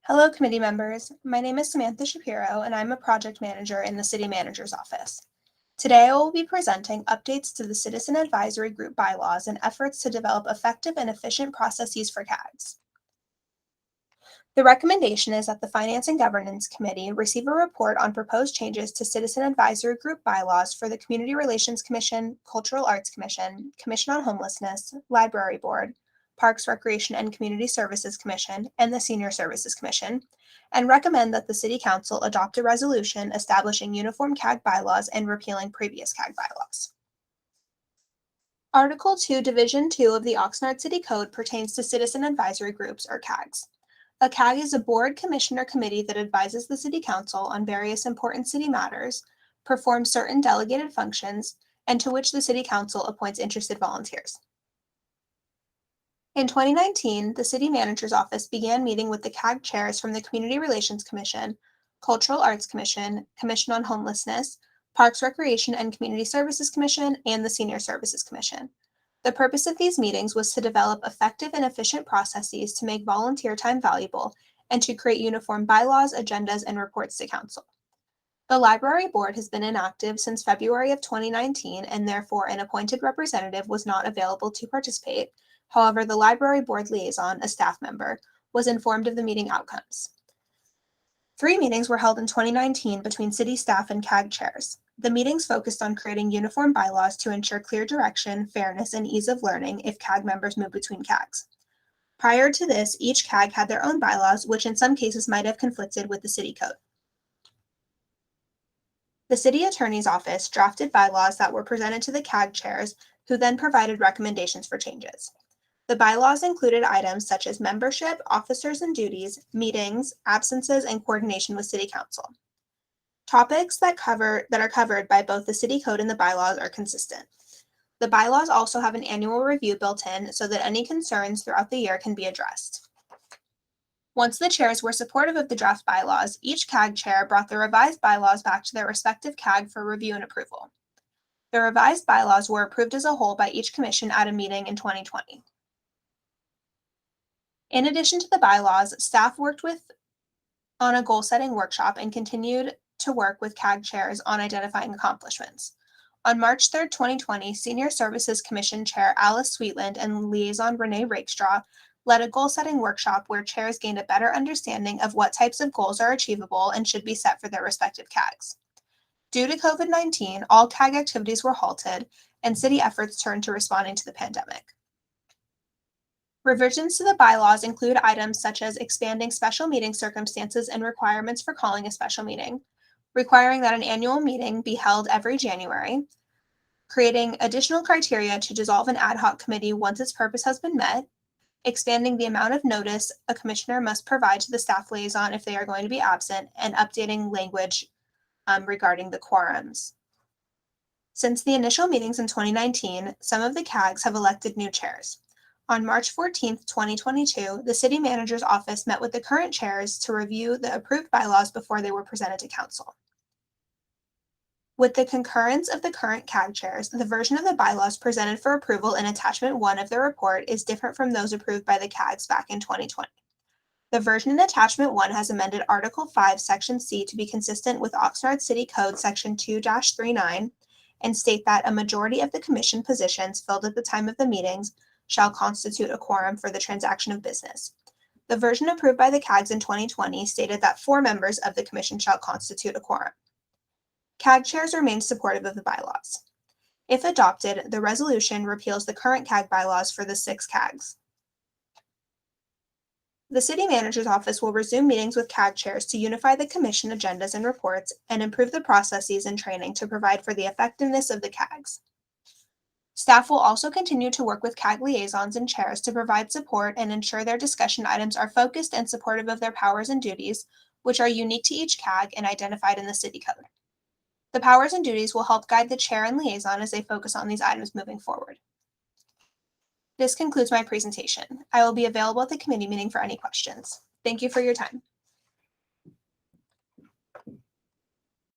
Hello, committee members. My name is Samantha Shapiro, and I'm a project manager in the City Manager's Office. Today, I will be presenting updates to the Citizen Advisory Group bylaws and efforts to develop effective and efficient processes for CAGs. The recommendation is that the Finance and Governance Committee receive a report on proposed changes to Citizen Advisory Group bylaws for the Community Relations Commission, Cultural Arts Commission, Commission on Homelessness, Library Board, Parks, Recreation, and Community Services Commission, and the Senior Services Commission, and recommend that the City Council adopt a resolution establishing uniform CAG bylaws and repealing previous CAG bylaws. Article 2, Division 2 of the Oxnard City Code pertains to Citizen Advisory Groups, or CAGs. A CAG is a board, commission, or committee that advises the City Council on various important city matters, performs certain delegated functions, and to which the City Council appoints interested volunteers. In 2019, the City Manager's Office began meeting with the CAG chairs from the Community Relations Commission, Cultural Arts Commission, Commission on Homelessness, Parks, Recreation, and Community Services Commission, and the Senior Services Commission. The purpose of these meetings was to develop effective and efficient processes to make volunteer time valuable and to create uniform bylaws, agendas, and reports to Council. The Library Board has been inactive since February of 2019, and therefore an appointed representative was not available to participate. However, the Library Board liaison, a staff member, was informed of the meeting outcomes. 3 meetings were held in 2019 between city staff and CAG chairs. The meetings focused on creating uniform bylaws to ensure clear direction, fairness, and ease of learning if CAG members move between CAGs. Prior to this, each CAG had their own bylaws, which in some cases might have conflicted with the city code. The City Attorney's Office drafted bylaws that were presented to the CAG chairs, who then provided recommendations for changes. The bylaws included items such as membership, officers and duties, meetings, absences, and coordination with City Council. Topics that are covered by both the City Code and the bylaws are consistent. The bylaws also have an annual review built in so that any concerns throughout the year can be addressed. Once the chairs were supportive of the draft bylaws, each CAG chair brought the revised bylaws back to their respective CAG for review and approval. The revised bylaws were approved as a whole by each commission at a meeting in 2020. In addition to the bylaws, staff worked on a goal-setting workshop and continued to work with CAG chairs on identifying accomplishments. On March 3, 2020, Senior Services Commission Chair Alice Sweetland and Liaison Renee Rakestraw led a goal-setting workshop where chairs gained a better understanding of what types of goals are achievable and should be set for their respective CAGs. Due to COVID-19, all CAG activities were halted, and city efforts turned to responding to the pandemic. Revisions to the bylaws include items such as expanding special meeting circumstances and requirements for calling a special meeting, requiring that an annual meeting be held every January, creating additional criteria to dissolve an ad hoc committee once its purpose has been met, expanding the amount of notice a commissioner must provide to the staff liaison if they are going to be absent, and updating language regarding the quorums. Since the initial meetings in 2019, some of the CAGs have elected new chairs. On March 14, 2022, the City Manager's Office met with the current chairs to review the approved bylaws before they were presented to Council. With the concurrence of the current CAG chairs, the version of the bylaws presented for approval in Attachment 1 of the report is different from those approved by the CAGs back in 2020. The version in Attachment 1 has amended Article 5, Section C to be consistent with Oxnard City Code Section 2-39 and state that a majority of the commission positions filled at the time of the meetings shall constitute a quorum for the transaction of business. The version approved by the CAGs in 2020 stated that 4 members of the commission shall constitute a quorum. CAG chairs remain supportive of the bylaws. If adopted, the resolution repeals the current CAG bylaws for the 6 CAGs. The City Manager's Office will resume meetings with CAG chairs to unify the commission agendas and reports and improve the processes and training to provide for the effectiveness of the CAGs. Staff will also continue to work with CAG liaisons and chairs to provide support and ensure their discussion items are focused and supportive of their powers and duties, which are unique to each CAG and identified in the City Code. The powers and duties will help guide the chair and liaison as they focus on these items moving forward. This concludes my presentation. I will be available at the committee meeting for any questions. Thank you for your time.